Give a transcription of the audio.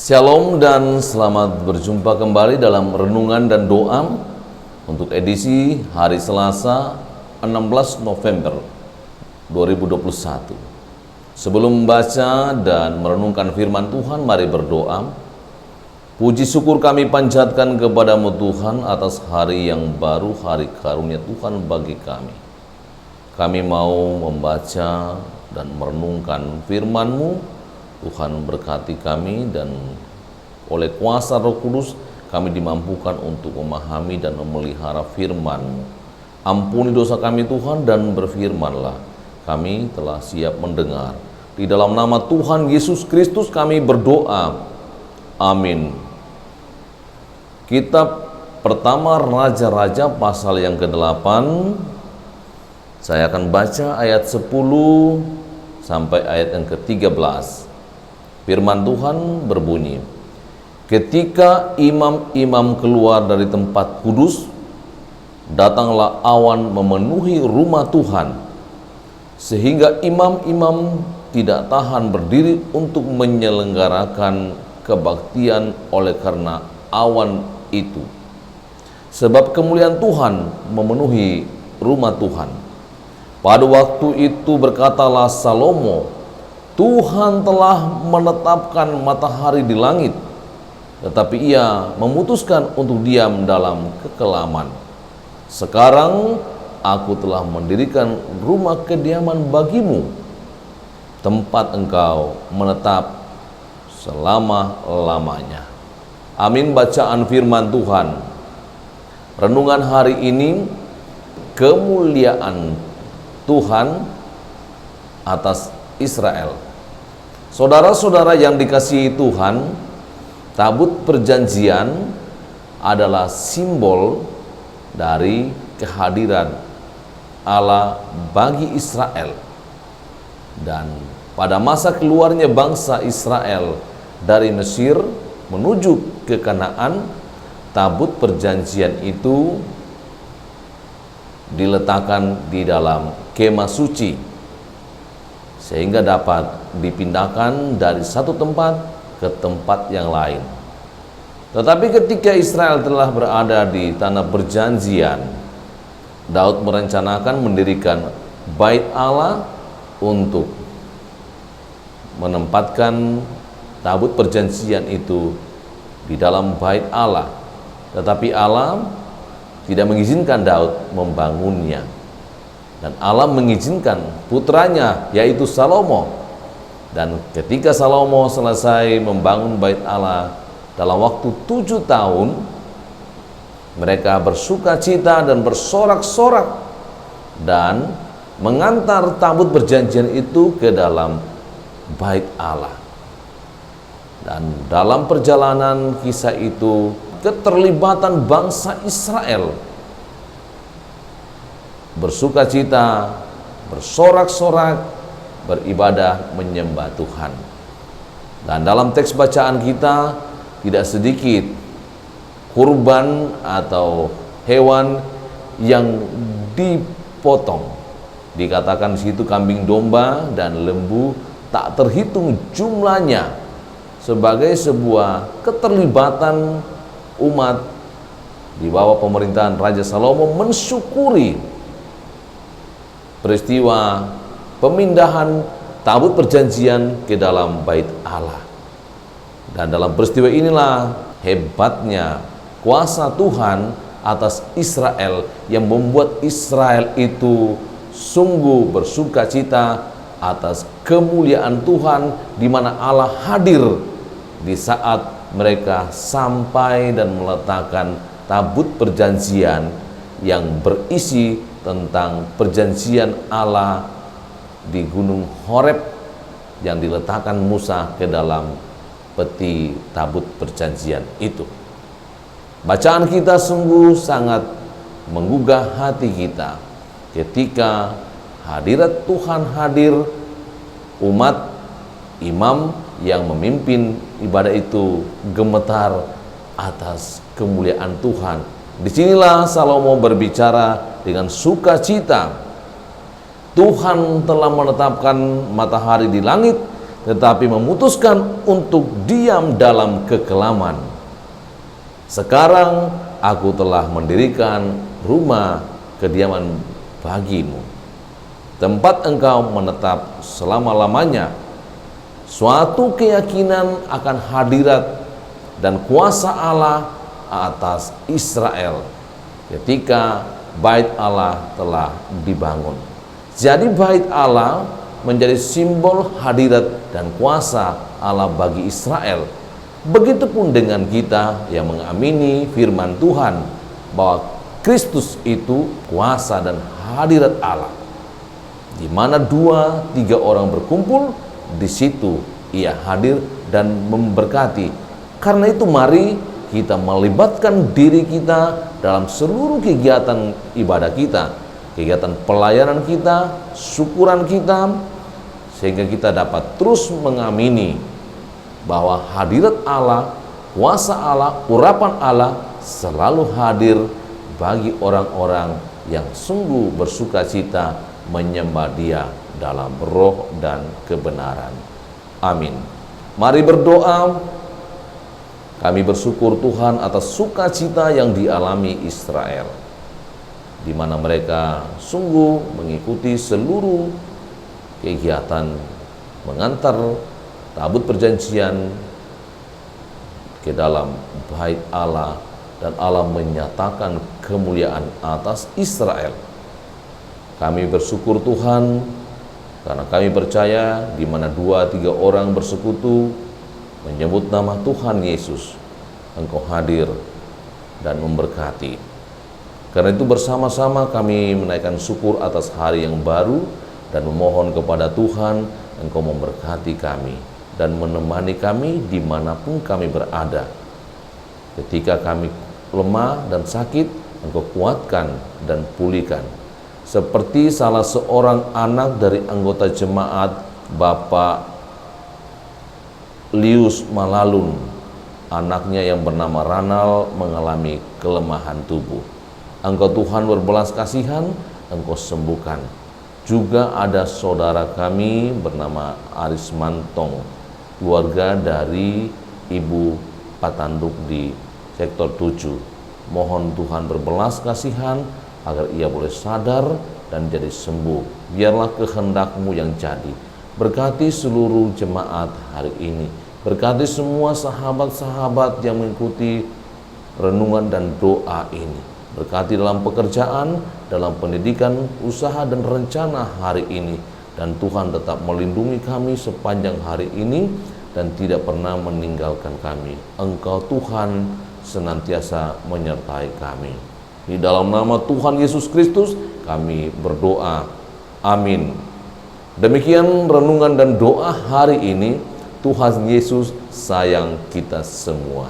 Shalom dan selamat berjumpa kembali dalam renungan dan doa untuk edisi hari Selasa 16 November 2021. Sebelum membaca dan merenungkan firman Tuhan, mari berdoa. Puji syukur kami panjatkan kepadamu Tuhan atas hari yang baru, hari karunia Tuhan bagi kami. Kami mau membaca dan merenungkan firman-Mu. Tuhan berkati kami dan oleh kuasa Roh Kudus kami dimampukan untuk memahami dan memelihara firman-Mu. Ampuni dosa kami Tuhan dan berfirman-Lah. Kami telah siap mendengar. Di dalam nama Tuhan Yesus Kristus kami berdoa. Amin. Kitab pertama Raja-Raja pasal yang ke-8. Saya akan baca ayat 10 sampai ayat yang ke-13. Firman Tuhan berbunyi, ketika imam-imam keluar dari tempat kudus, datanglah awan memenuhi rumah Tuhan, sehingga imam-imam tidak tahan berdiri untuk menyelenggarakan kebaktian oleh karena awan itu. Sebab kemuliaan Tuhan memenuhi rumah Tuhan. Pada waktu itu berkatalah Salomo, Tuhan telah menetapkan matahari di langit, tetapi ia memutuskan untuk diam dalam kekelaman. Sekarang aku telah mendirikan rumah kediaman bagimu, tempat engkau menetap selama-lamanya. Amin. Bacaan firman Tuhan. Renungan hari ini, kemuliaan Tuhan atas Israel. Saudara-saudara yang dikasihi Tuhan, tabut perjanjian adalah simbol dari kehadiran Allah bagi Israel. Dan pada masa keluarnya bangsa Israel dari Mesir menuju ke Kanaan, tabut perjanjian itu diletakkan di dalam kemah suci, sehingga dapat dipindahkan dari satu tempat ke tempat yang lain. Tetapi ketika Israel telah berada di tanah perjanjian, Daud merencanakan mendirikan bait Allah untuk menempatkan tabut perjanjian itu di dalam bait Allah. Tetapi Allah tidak mengizinkan Daud membangunnya. Dan Allah mengizinkan putranya, yaitu Salomo. Dan ketika Salomo selesai membangun bait Allah dalam waktu 7 tahun, mereka bersuka cita dan bersorak-sorak dan mengantar tabut perjanjian itu ke dalam bait Allah. Dan dalam perjalanan kisah itu, keterlibatan bangsa Israel bersuka cita, bersorak-sorak, beribadah, menyembah Tuhan. Dan dalam teks bacaan kita tidak sedikit kurban atau hewan yang dipotong. Dikatakan di situ kambing domba dan lembu tak terhitung jumlahnya, sebagai sebuah keterlibatan umat di bawah pemerintahan Raja Salomo mensyukuri peristiwa pemindahan tabut perjanjian ke dalam bait Allah. Dan dalam peristiwa inilah hebatnya kuasa Tuhan atas Israel yang membuat Israel itu sungguh bersuka cita atas kemuliaan Tuhan, di mana Allah hadir di saat mereka sampai dan meletakkan tabut perjanjian yang berisi tentang perjanjian Allah di Gunung Horeb yang diletakkan Musa ke dalam peti tabut perjanjian itu. Bacaan kita sungguh sangat menggugah hati kita ketika hadirat Tuhan hadir, umat imam yang memimpin ibadah itu gemetar atas kemuliaan Tuhan. Disinilah Salomo berbicara dengan sukacita. Tuhan telah menetapkan matahari di langit, tetapi memutuskan untuk diam dalam kekelaman. Sekarang aku telah mendirikan rumah kediaman bagimu, tempat engkau menetap selama-lamanya. Suatu keyakinan akan hadirat dan kuasa Allah atas Israel ketika bait Allah telah dibangun. Jadi bait Allah menjadi simbol hadirat dan kuasa Allah bagi Israel. Begitupun dengan kita yang mengamini firman Tuhan bahwa Kristus itu kuasa dan hadirat Allah. Di mana 2-3 orang berkumpul, di situ Ia hadir dan memberkati. Karena itu mari kita melibatkan diri kita dalam seluruh kegiatan ibadah kita, kegiatan pelayanan kita, syukuran kita, sehingga kita dapat terus mengamini bahwa hadirat Allah, kuasa Allah, urapan Allah selalu hadir bagi orang-orang yang sungguh bersuka cita menyembah Dia dalam roh dan kebenaran. Amin. Mari berdoa. Kami bersyukur Tuhan atas sukacita yang dialami Israel, di mana mereka sungguh mengikuti seluruh kegiatan mengantar tabut perjanjian ke dalam bait Allah, dan Allah menyatakan kemuliaan atas Israel. Kami bersyukur Tuhan karena kami percaya di mana 2-3 orang bersekutu menyebut nama Tuhan Yesus, Engkau hadir dan memberkati. Karena itu bersama-sama kami menaikkan syukur atas hari yang baru dan memohon kepada Tuhan Engkau memberkati kami dan menemani kami dimanapun kami berada. Ketika kami lemah dan sakit, Engkau kuatkan dan pulihkan. Seperti salah seorang anak dari anggota jemaat, Bapak Lius Malalun, anaknya yang bernama Ranal mengalami kelemahan tubuh. Engkau Tuhan berbelas kasihan, Engkau sembuhkan. Juga ada saudara kami bernama Aris Mantong, keluarga dari Ibu Patanduk di sektor 7. Mohon Tuhan berbelas kasihan agar ia boleh sadar dan jadi sembuh. Biarlah kehendak-Mu yang jadi. Berkati seluruh jemaat hari ini. Berkati semua sahabat-sahabat yang mengikuti renungan dan doa ini. Berkati dalam pekerjaan, dalam pendidikan, usaha dan rencana hari ini. Dan Tuhan tetap melindungi kami sepanjang hari ini dan tidak pernah meninggalkan kami. Engkau Tuhan senantiasa menyertai kami. Di dalam nama Tuhan Yesus Kristus kami berdoa. Amin. Demikian renungan dan doa hari ini. Tuhan Yesus sayang kita semua.